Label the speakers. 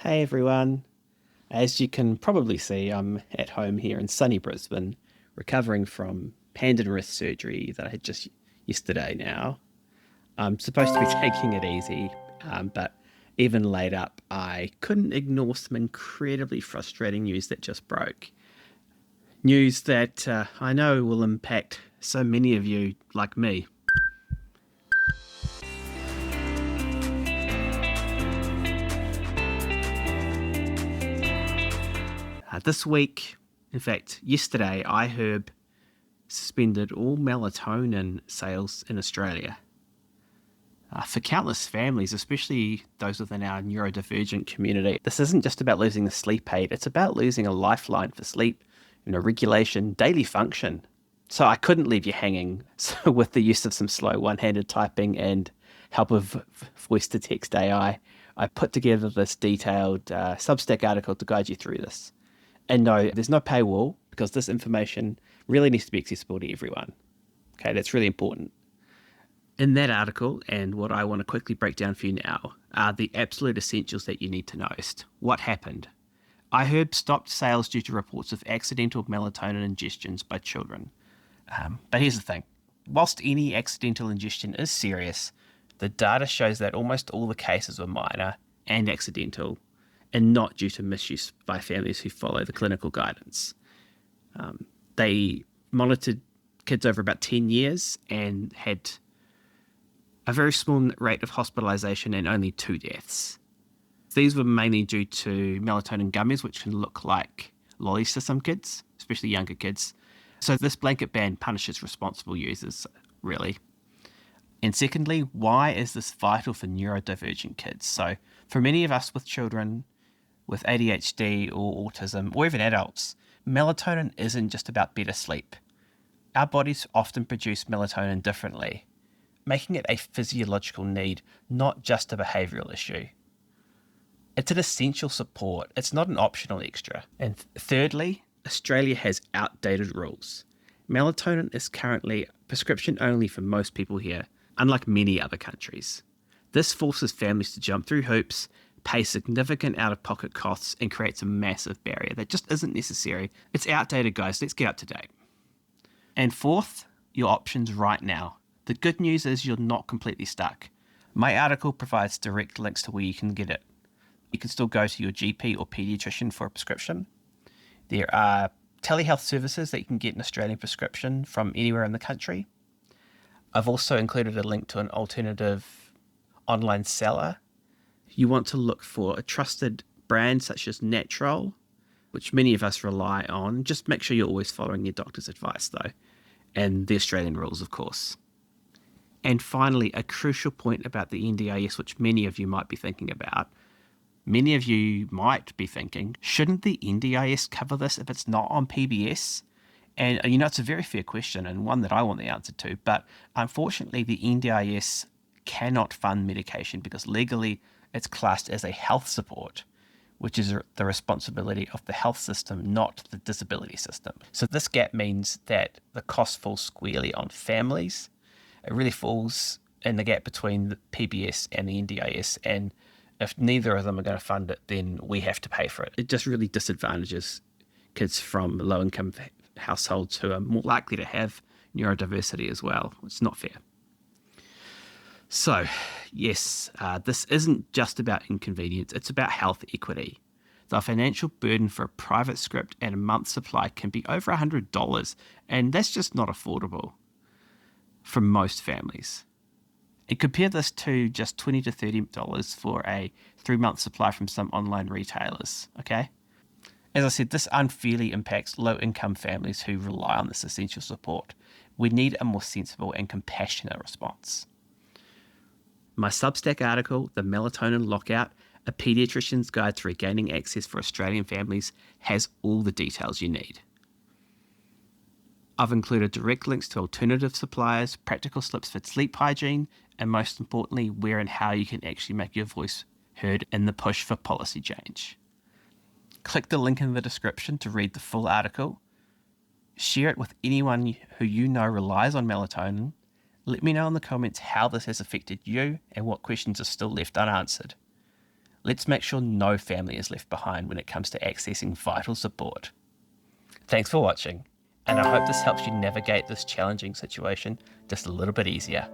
Speaker 1: Hey everyone. As you can probably see, I'm at home here in sunny Brisbane, recovering from hand and wrist surgery that I had just yesterday now. I'm supposed to be taking it easy, but even laid up, I couldn't ignore some incredibly frustrating news that just broke. News that I know will impact so many of you like me. This week, in fact, yesterday, iHerb suspended all melatonin sales in Australia. For countless families, especially those within our neurodivergent community, this isn't just about losing a sleep aid, it's about losing a lifeline for sleep, regulation, daily function. So I couldn't leave you hanging. So with the use of some slow one-handed typing and help of voice-to-text AI, I put together this detailed Substack article to guide you through this. And no, there's no paywall because this information really needs to be accessible to everyone. Okay, that's really important. In that article, and what I want to quickly break down for you now, are the absolute essentials that you need to know. What happened? iHerb stopped sales due to reports of accidental melatonin ingestions by children. But here's the thing. Whilst any accidental ingestion is serious, the data shows that almost all the cases were minor and accidental and not due to misuse by families who follow the clinical guidance. They monitored kids over about 10 years and had a very small rate of hospitalisation and only 2 deaths. These were mainly due to melatonin gummies, which can look like lollies to some kids, especially younger kids. So this blanket ban punishes responsible users, really. And secondly, why is this vital for neurodivergent kids? So for many of us with children with ADHD or autism, or even adults, melatonin isn't just about better sleep. Our bodies often produce melatonin differently, making it a physiological need, not just a behavioural issue. It's an essential support. It's not an optional extra. And thirdly, Australia has outdated rules. Melatonin is currently prescription only for most people here, unlike many other countries. This forces families to jump through hoops, pay significant out-of-pocket costs, and creates a massive barrier that just isn't necessary. It's outdated, guys. Let's get up to date. And fourth, your options right now. The good news is you're not completely stuck. My article provides direct links to where you can get it. You can still go to your GP or paediatrician for a prescription. There are telehealth services that you can get an Australian prescription from anywhere in the country. I've also included a link to an alternative online seller. You want to look for a trusted brand such as Natural, which many of us rely on. Just make sure you're always following your doctor's advice though, and the Australian rules, of course. And finally, a crucial point about the NDIS, which many of you might be thinking about. Many of you might be thinking, shouldn't the NDIS cover this if it's not on PBS? And it's a very fair question and one that I want the answer to. But unfortunately, the NDIS cannot fund medication because legally it's classed as a health support, which is the responsibility of the health system, not the disability system. So this gap means that the cost falls squarely on families. It really falls in the gap between the PBS and the NDIS. And if neither of them are going to fund it, then we have to pay for it. It just really disadvantages kids from low-income households who are more likely to have neurodiversity as well. It's not fair. So, yes, this isn't just about inconvenience. It's about health equity. The financial burden for a private script and a month's supply can be over $100, and that's just not affordable for most families. And compare this to just $20 to $30 for a 3-month supply from some online retailers, okay? As I said, this unfairly impacts low-income families who rely on this essential support. We need a more sensible and compassionate response. My Substack article, The Melatonin Lockout, A Paediatrician's Guide to Regaining Access for Australian Families, has all the details you need. I've included direct links to alternative suppliers, practical slips for sleep hygiene, and most importantly, where and how you can actually make your voice heard in the push for policy change. Click the link in the description to read the full article. Share it with anyone who you know relies on melatonin. Let me know in the comments how this has affected you and what questions are still left unanswered. Let's make sure no family is left behind when it comes to accessing vital support. Thanks for watching, and I hope this helps you navigate this challenging situation just a little bit easier.